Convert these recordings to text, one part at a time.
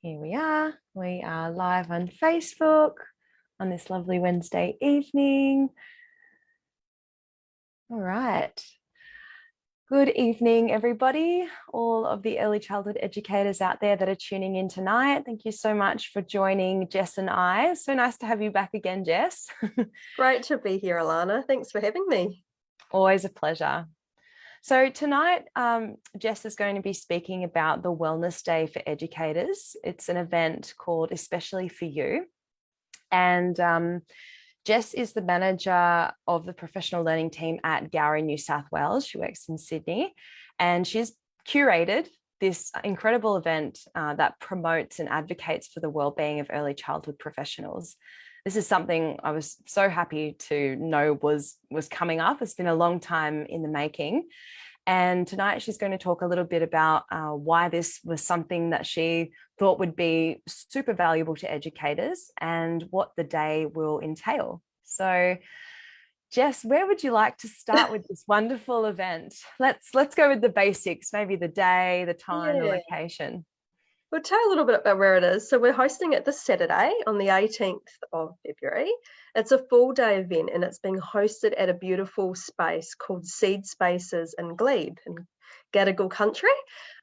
Here we are. We are live on Facebook on this lovely Wednesday evening. All right. Good evening, everybody. All of the early childhood educators out there that are tuning in tonight. Thank you so much for joining Jess and I. So nice to have you back again, Jess. Great to be here, Alana. Thanks for having me. Always a pleasure. So tonight, Jess is going to be speaking about the Wellness Day for Educators. It's an event called Especially for You. And Jess is the manager of the professional learning team at Gowrie, New South Wales. She works in Sydney, and she's curated this incredible event that promotes and advocates for the wellbeing of early childhood professionals. This is something I was so happy to know was coming up. It's been a long time in the making. And tonight she's going to talk a little bit about why this was something that she thought would be super valuable to educators and what the day will entail. So, Jess, where would you like to start with this wonderful event? Let's go with the basics, maybe the day, the time, the location. We'll tell you a little bit about where it is. So we're hosting it this Saturday on the 18th of February. It's a full day event and it's being hosted at a beautiful space called Seed Spaces in Glebe in Gadigal country.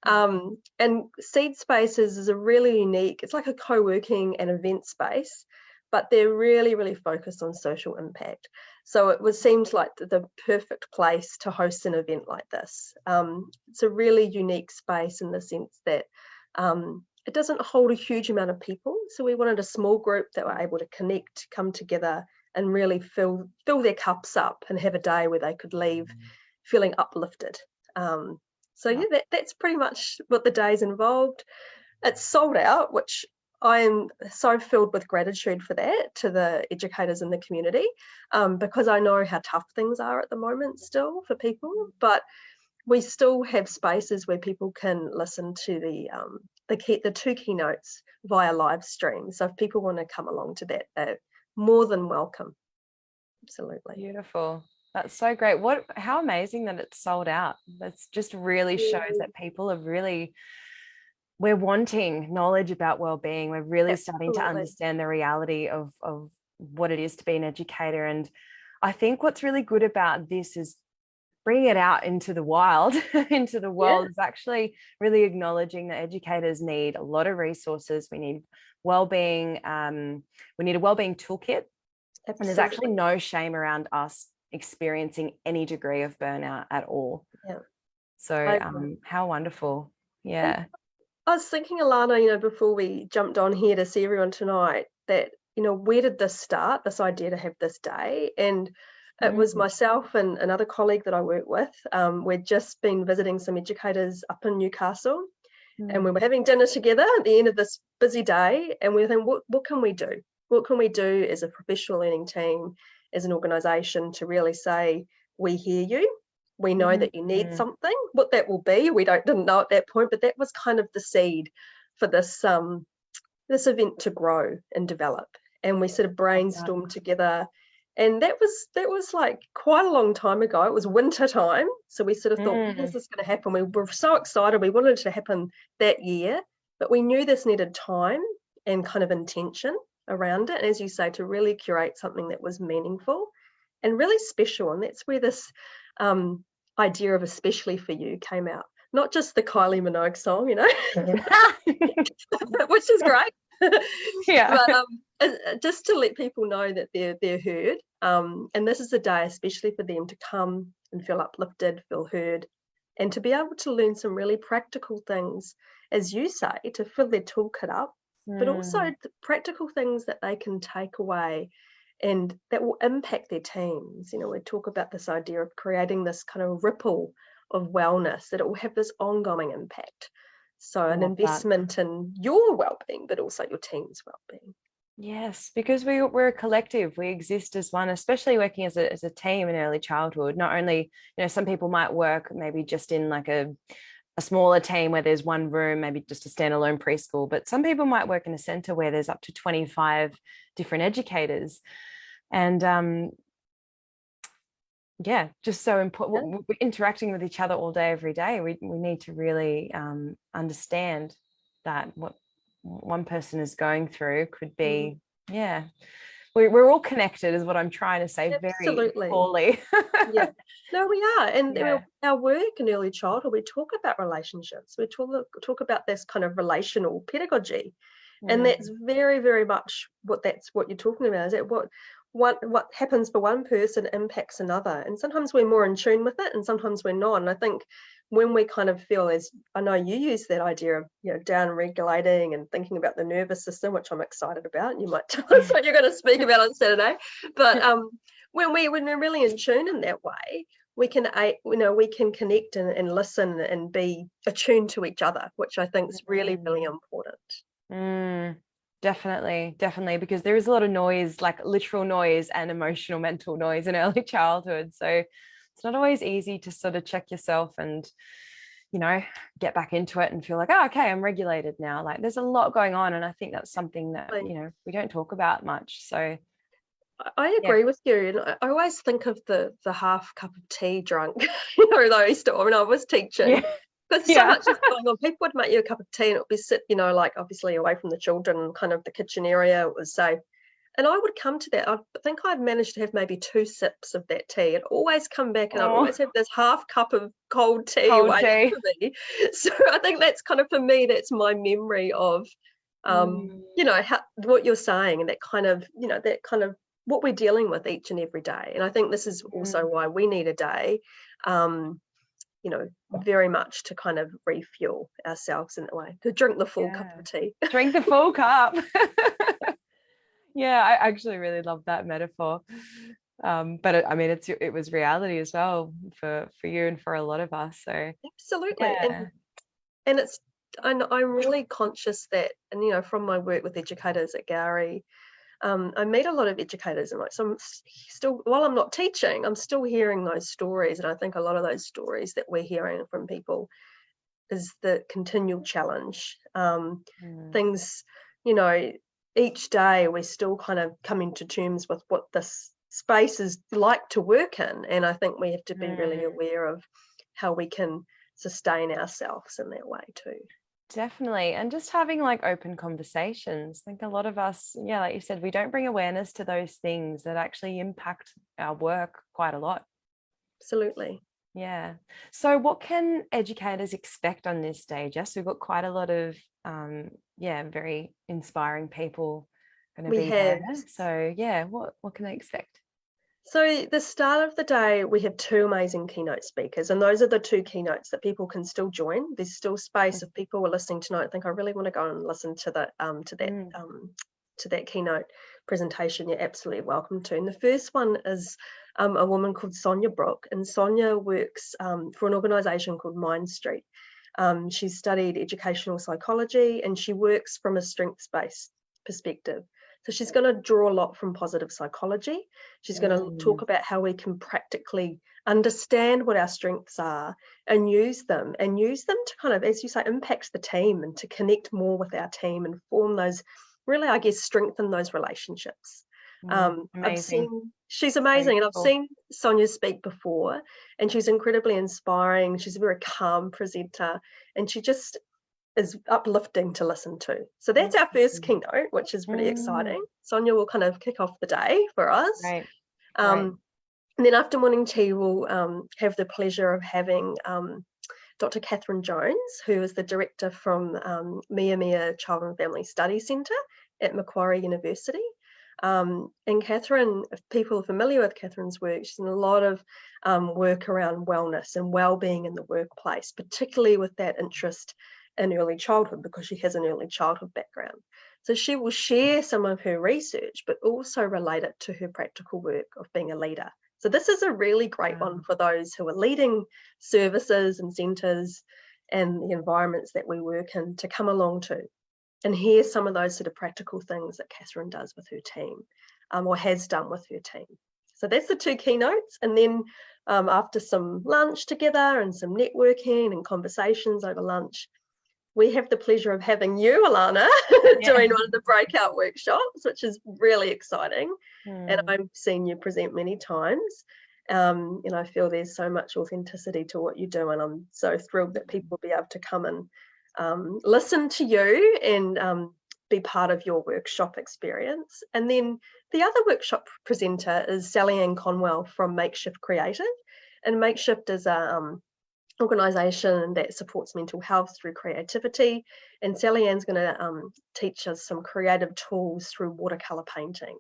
And Seed Spaces is a really unique, it's like a co-working and event space, but they're really, really focused on social impact. So it seemed like the perfect place to host an event like this. It's a really unique space in the sense that it doesn't hold a huge amount of people. So we wanted a small group that were able to connect, come together and really fill their cups up and have a day where they could leave feeling uplifted. That's pretty much what the day's involved. It's sold out, which I am so filled with gratitude for that to the educators in the community, because I know how tough things are at the moment still for people, but we still have spaces where people can listen to the two keynotes via live stream. So if people want to come along to that, they're more than welcome. Absolutely. Beautiful. That's so great. How amazing that it's sold out. That's just really shows that people are we're wanting knowledge about wellbeing. We're really starting to understand the reality of what it is to be an educator. And I think what's really good about this is bringing it out into the wild, into the world, is actually really acknowledging that educators need a lot of resources. We need wellbeing. We need a wellbeing toolkit. Absolutely. And there's actually no shame around us experiencing any degree of burnout at all. Yeah. So how wonderful. Yeah. I was thinking, Alana, before we jumped on here to see everyone tonight, that, where did this start, this idea to have this day? And it was myself and another colleague that I work with. We'd just been visiting some educators up in Newcastle, and we were having dinner together at the end of this busy day. And we were thinking, what can we do? What can we do as a professional learning team, as an organisation, to really say, we hear you, we know that you need something. What that will be, we didn't know at that point, but that was kind of the seed for this event to grow and develop. And we sort of brainstormed together. And that was like quite a long time ago. It was winter time. So we sort of thought, when is this going to happen? We were so excited. We wanted it to happen that year, but we knew this needed time and kind of intention around it. And as you say, to really curate something that was meaningful and really special. And that's where this idea of Especially for You came out. Not just the Kylie Minogue song, which is great. Yeah. But just to let people know that they're heard, and this is a day especially for them to come and feel uplifted, feel heard, and to be able to learn some really practical things, as you say, to fill their toolkit up, but also the practical things that they can take away and that will impact their teams. We talk about this idea of creating this kind of ripple of wellness, that it will have this ongoing impact. So an investment in your well-being, but also your team's well-being. Yes, because we're a collective. We exist as one, especially working as a team in early childhood. Not only, some people might work maybe just in like a smaller team where there's one room, maybe just a standalone preschool, but some people might work in a centre where there's up to 25 different educators. And just so important. We're interacting with each other all day, every day. We need to really understand that one person is going through could be, yeah, we're all connected is what I'm trying to say. Very Absolutely. poorly. Yeah. No, we are. And Yeah. our work in early childhood, we talk about relationships. We talk about this kind of relational pedagogy. And that's very, very much what you're talking about. Is that what happens for one person impacts another. And sometimes we're more in tune with it and sometimes we're not. And I think when we kind of feel, as I know you use that idea of, down regulating and thinking about the nervous system, which I'm excited about. You might tell us what you're going to speak about on Saturday. But when we're really in tune in that way, we can connect and listen and be attuned to each other, which I think is really, really important. Definitely, because there is a lot of noise, like literal noise and emotional mental noise in early childhood. So it's not always easy to sort of check yourself and, get back into it and feel like, oh, okay, I'm regulated now. Like there's a lot going on. And I think that's something that, we don't talk about much. So I agree with you. And I always think of the half cup of tea drunk, those when I was teaching. Because so much is going on. People would make you a cup of tea and it would be sit, like obviously away from the children, kind of the kitchen area, it was safe. And I would come to that. I think I'd managed to have maybe 2 sips of that tea. I'd always come back and I'd always have this half cup of cold tea waiting for me. So I think that's kind of, for me, that's my memory of, what you're saying, and that kind of what we're dealing with each and every day. And I think this is also why we need a day, very much to kind of refuel ourselves in that way, to drink the full cup of tea. Drink the full cup. Yeah, I actually really love that metaphor. But it was reality as well for you and for a lot of us. So absolutely. And I'm really conscious that, and from my work with educators at Gowrie, I meet a lot of educators, and so I'm still, while I'm not teaching, I'm still hearing those stories. And I think a lot of those stories that we're hearing from people is the continual challenge. Things, each day we're still kind of coming to terms with what this space is like to work in. And I think we have to be really aware of how we can sustain ourselves in that way too. Definitely. And just having like open conversations. I think a lot of us, like you said, we don't bring awareness to those things that actually impact our work quite a lot. Absolutely. Yeah. So what can educators expect on this day, Jess? We've got quite a lot of, very inspiring people going to be there. So what can they expect? So the start of the day, we have 2 amazing keynote speakers, and those are the 2 keynotes that people can still join. There's still space. If people are listening tonight and think, I really want to go and listen to that keynote presentation, you're absolutely welcome to. And the first one is a woman called Sonia Brook, and Sonia works for an organisation called Mind Street. She's studied educational psychology, and she works from a strengths-based perspective. So she's going to draw a lot from positive psychology. She's going to talk about how we can practically understand what our strengths are and use them to kind of, as you say, impact the team and to connect more with our team and form those, really, I guess, strengthen those relationships. She's amazing, and I've seen Sonia speak before, and she's incredibly inspiring. She's a very calm presenter, and she just is uplifting to listen to. So that's our first keynote, which is pretty exciting. Sonia will kind of kick off the day for us. Right. And then after morning tea, we'll have the pleasure of having Dr. Catherine Jones, who is the director from Mia Child and Family Study Centre at Macquarie University. And Catherine, if people are familiar with Catherine's work, she's done a lot of work around wellness and wellbeing in the workplace, particularly with that interest in early childhood, because she has an early childhood background. So she will share some of her research, but also relate it to her practical work of being a leader. So this is a really great one for those who are leading services and centres and the environments that we work in, to come along to and hear some of those sort of practical things that Catherine does with her team, or has done with her team. So that's the 2 keynotes. And then after some lunch together and some networking and conversations over lunch, we have the pleasure of having you, Alana, doing one of the breakout workshops, which is really exciting. And I've seen you present many times. And I feel there's so much authenticity to what you do. And I'm so thrilled that people will be able to come and listen to you and be part of your workshop experience. And then the other workshop presenter is Sally Ann Conwell from Makeshift Creative. And Makeshift is a organisation that supports mental health through creativity. And Sally Ann's going to teach us some creative tools through watercolour painting.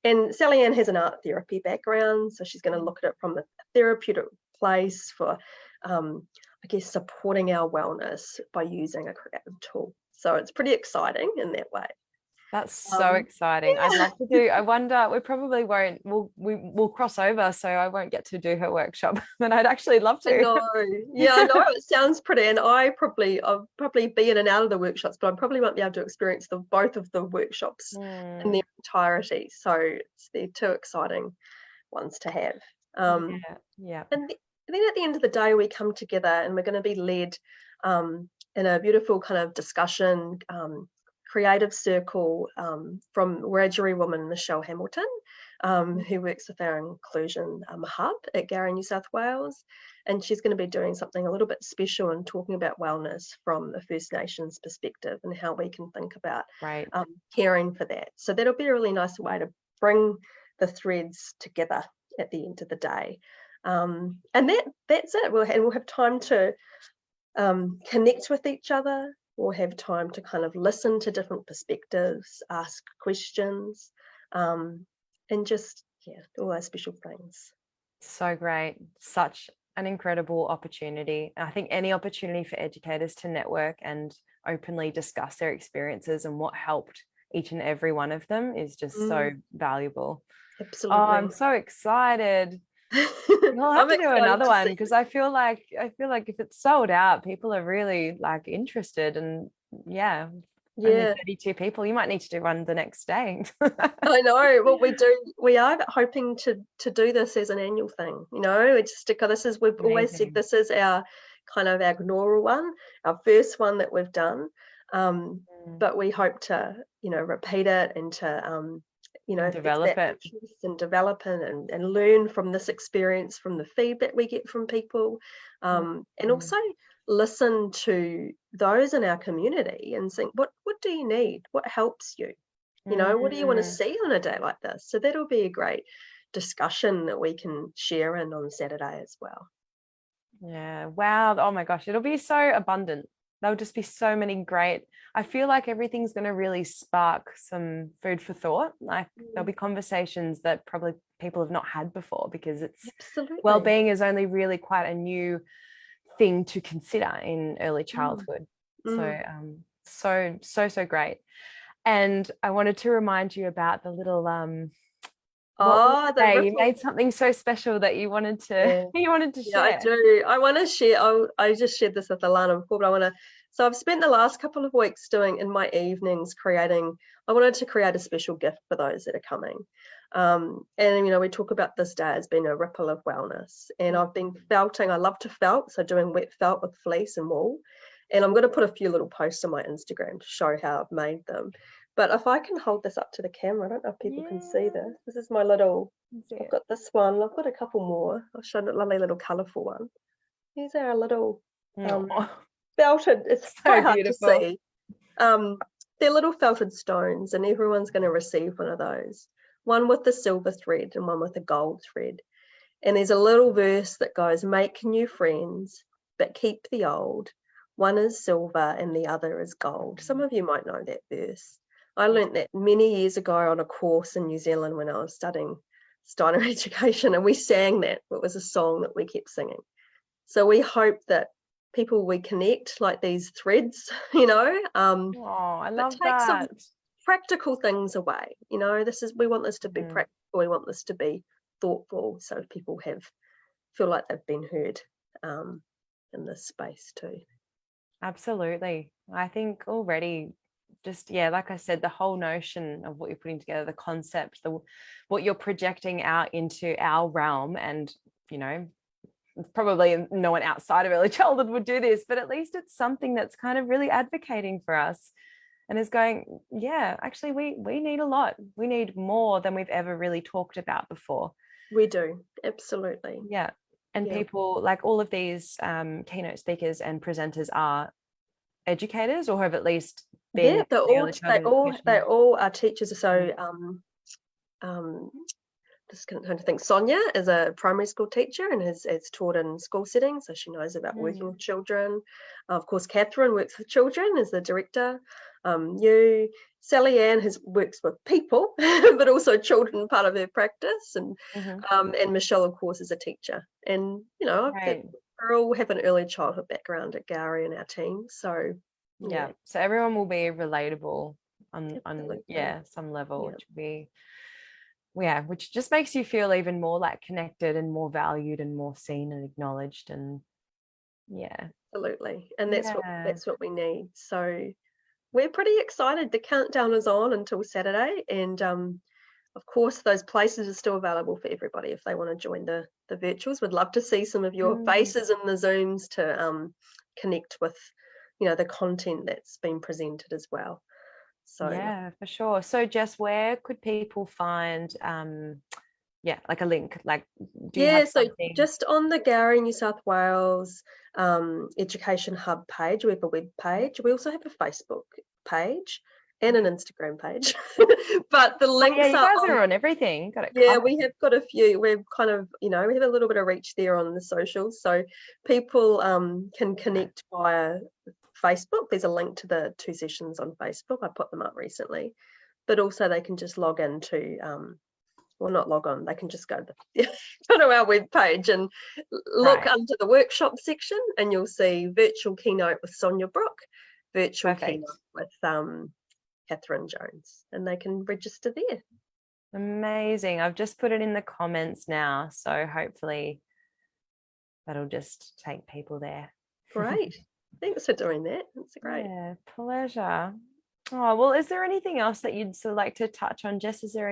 And Sally Ann has an art therapy background, so she's going to look at it from a therapeutic place for, I guess, supporting our wellness by using a creative tool. So it's pretty exciting in that way. That's so exciting. Yeah. I'd love to do, I wonder, we probably won't, we'll cross over, so I won't get to do her workshop, but I'd actually love to. No, yeah, I know it sounds pretty, and I'll probably be in and out of the workshops, but I probably won't be able to experience both of the workshops in their entirety. So they're two exciting ones to have. Yeah. And then at the end of the day, we come together and we're going to be led in a beautiful kind of discussion, creative circle from Wiradjuri woman Michelle Hamilton, who works with our inclusion hub at Gowrie, New South Wales. And she's going to be doing something a little bit special and talking about wellness from the First Nations perspective and how we can think about caring for that. So that'll be a really nice way to bring the threads together at the end of the day. And that's it. We'll have time to connect with each other. We'll have time to kind of listen to different perspectives, ask questions, and just, all those special things. So great. Such an incredible opportunity. I think any opportunity for educators to network and openly discuss their experiences and what helped each and every one of them is just so valuable. Absolutely. Oh, I'm so excited. We'll have to do another one, because I feel like if it's sold out, people are really like interested, and only 32 people. You might need to do one the next day. I know. Well, we are hoping to do this as an annual thing. It's just we've always said this is our kind of our inaugural one, our first one that we've done. But we hope to repeat it and to develop it and develop it and learn from this experience, from the feedback we get from people, and also listen to those in our community and think, what do you need? What helps you? What do you want to see on a day like this? So that'll be a great discussion that we can share in on Saturday as well. Yeah. Wow. Oh my gosh. It'll be so abundant. There'll just be so many great, I feel like everything's going to really spark some food for thought. Like there'll be conversations that probably people have not had before, because it's well-being is only really quite a new thing to consider in early childhood. So great. And I wanted to remind you about the little you made something so special that you wanted to share. I do. I want to share. I just shared this with Alana before, but so I've spent the last couple of weeks doing in my evenings I wanted to create a special gift for those that are coming. And we talk about this day as being a ripple of wellness, and I've been felting. I love to felt, so doing wet felt with fleece and wool, and I'm going to put a few little posts on my Instagram to show how I've made them. But if I can hold this up to the camera, I don't know if people can see this. This is my little, I've got this one. I've got a couple more. I'll show a lovely little colourful one. These are our little felted, it's so quite hard to see. They're little felted stones, and everyone's going to receive one of those. One with the silver thread and one with the gold thread. And there's a little verse that goes, "Make new friends, but keep the old. One is silver and the other is gold." Some of you might know that verse. I learnt that many years ago on a course in New Zealand when I was studying Steiner education, and we sang that. It was a song that we kept singing. So we hope that people we connect like these threads, I love that. Take some practical things away. We want this to be practical. We want this to be thoughtful, so people feel like they've been heard in this space too. Absolutely. I think already just, like I said, the whole notion of what you're putting together, the concept, what you're projecting out into our realm, and, probably no one outside of early childhood would do this, but at least it's something that's kind of really advocating for us and is going, actually we need a lot. We need more than we've ever really talked about before. We do. Absolutely. Yeah. And people like all of these keynote speakers and presenters are educators or have at least been Yeah, in the early childhood they education? all are teachers. So just trying to think. Sonia is a primary school teacher and has taught in school settings, so she knows about working with children. Of course, Catherine works with children as the director. Sally Ann works with people, but also children, part of her practice, and Michelle, of course, is a teacher. And we all have an early childhood background at Gowrie in our team, so yeah. So everyone will be relatable on some level, which will be which just makes you feel even more like connected and more valued and more seen and acknowledged. And absolutely. And that's what we need. So we're pretty excited. The countdown is on until Saturday, and of course those places are still available for everybody if they want to join the virtuals. We'd love to see some of your faces in the Zooms to connect with the content that's been presented as well. So yeah, for sure. So Jess, where could people find like a link? Like, do you have something? Just on the Gowrie New South Wales Education Hub page, we have a web page. We also have a Facebook page and an Instagram page. But the links you guys are on everything. Got it covered. We have got a few. We've kind of, we have a little bit of reach there on the socials. So people can connect via Facebook. There's a link to the 2 sessions on Facebook. I put them up recently. But also they can just log into not log on, they can just go to our webpage and look under the workshop section, and you'll see virtual keynote with Sonia Brook, virtual keynote with Catherine Jones, and they can register there. Amazing. I've just put it in the comments now, so hopefully that'll just take people there. Great. Thanks for doing that. That's great. Yeah, pleasure. Oh, well, is there anything else that you'd sort of like to touch on, Jess? Is there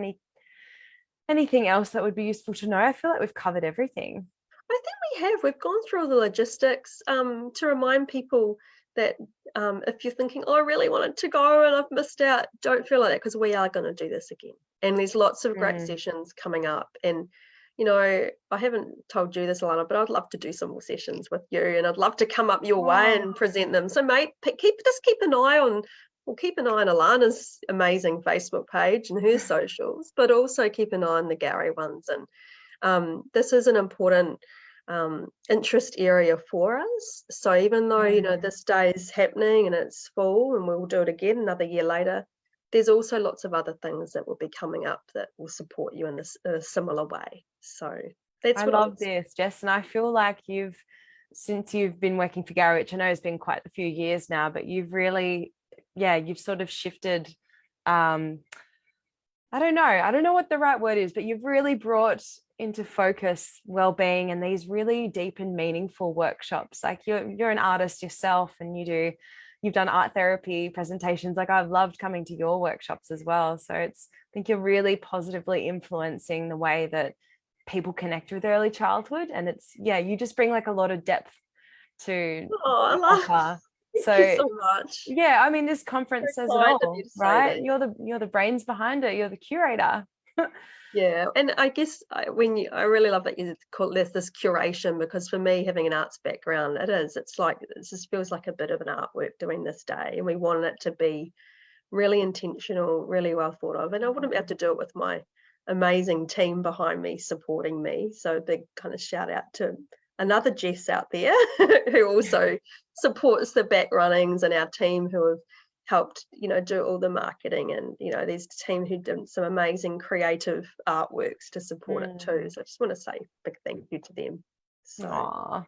anything else that would be useful to know? I feel like we've covered everything. I think we have. We've gone through all the logistics to remind people that if you're thinking, I really wanted to go and I've missed out, don't feel like that, because we are going to do this again. And there's lots of great sessions coming up. And, I haven't told you this, Alana, but I'd love to do some more sessions with you, and I'd love to come up your way and present them. So keep an eye on Alana's amazing Facebook page and her socials, but also keep an eye on the Gowrie ones. And this is an important interest area for us. So even though this day is happening and it's full and we'll do it again another year later, there's also lots of other things that will be coming up that will support you in a similar way. So that's what I love this, Jess, and I feel like since you've been working for Gowrie, which I know has been quite a few years now, but you've really you've sort of shifted, I don't know what the right word is, but you've really brought into focus well-being and these really deep and meaningful workshops. Like you're an artist yourself, and you've done art therapy presentations. Like I've loved coming to your workshops as well. So I think you're really positively influencing the way that people connect with early childhood, and you just bring like a lot of depth to offer. Thank you so much. Yeah, I mean, this conference says it all, right? You're the brains behind it. You're the curator. Yeah, and I guess I really love that you call this curation, because for me, having an arts background, it's like it just feels like a bit of an artwork doing this day, and we want it to be really intentional, really well thought of. And I wouldn't be able to do it with my amazing team behind me supporting me. So a big kind of shout out to another Jess out there who also supports the back runnings, and our team who have helped do all the marketing, and there's a team who did some amazing creative artworks to support it too. So I just want to say a big thank you to them. So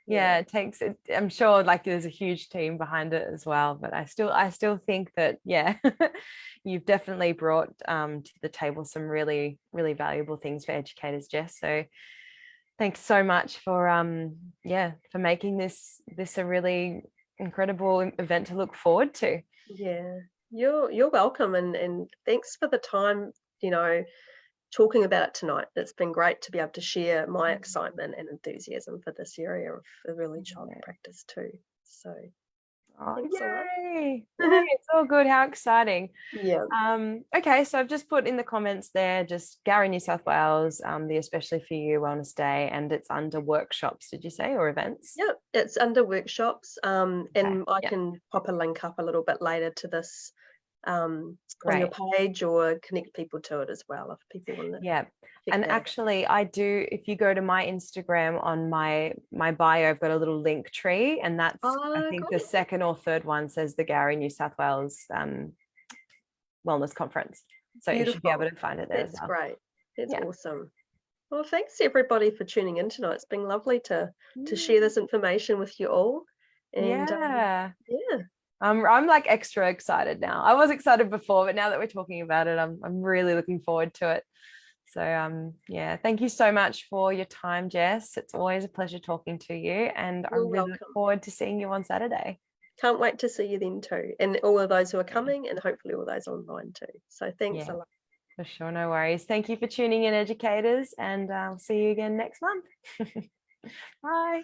it takes it, I'm sure like there's a huge team behind it as well, but I still think that you've definitely brought to the table some really, really valuable things for educators, Jess. So thanks so much for making this a really incredible event to look forward to. Yeah, you're welcome, and thanks for the time talking about it tonight. It's been great to be able to share my excitement and enthusiasm for this area of early childhood practice too. So Oh, Thanks a lot. yay. Yay, it's all good. How exciting. Yeah. Okay, so I've just put in the comments there, just Gowrie, New South Wales, the Especially for You Wellness Day, and it's under workshops, did you say, or events? Yeah, it's under workshops, Okay, and I yeah, can pop a link up a little bit later to this on your great. page, or connect people to it as well if people want to Yeah. check And that out. actually, I do, if you go to my Instagram on my bio, I've got a little link tree, and that's, I think, the Great. second or third one says the Gowrie, New South Wales Wellness Conference. So you should be able Beautiful. to find it there as That's well. great. That's Yeah. awesome. Well, thanks everybody for tuning in tonight. It's been lovely to share this information with you all. And Yeah. yeah, I'm like extra excited now. I was excited before, but now that we're talking about it, I'm really looking forward to it. So yeah, thank you so much for your time, Jess. It's always a pleasure talking to you, and I you're really look welcome. forward to seeing you on Saturday. Can't wait to see you then too. And all of those who are Yeah, coming, and hopefully all those online too. So thanks a yeah, lot. for sure. No worries. Thank you for tuning in, educators, and I'll see you again next month. Bye.